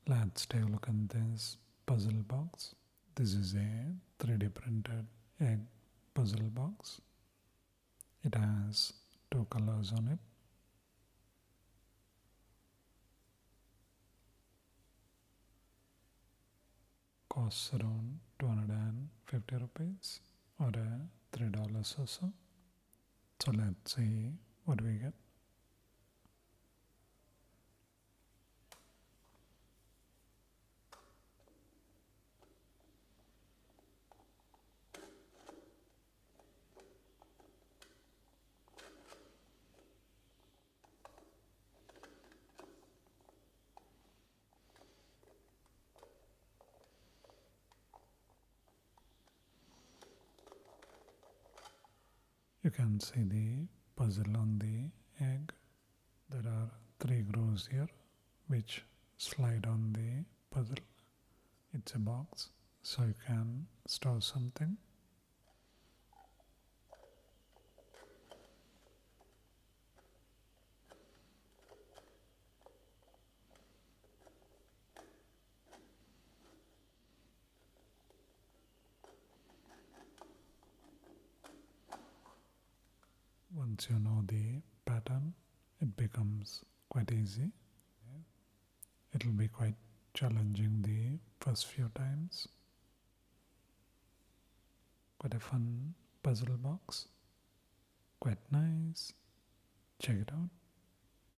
Let's take a look at this puzzle box. This is a 3D printed egg puzzle box. It has two colors on it. Costs around 250 rupees or $3 or so. So let's see what we get. You can see the puzzle on the egg. There are 3 grooves here which slide on the puzzle. It's a box, so you can store something. Once you know the pattern, it becomes quite easy. It will be quite challenging the first few times. Quite a fun puzzle box. Quite nice. Check it out.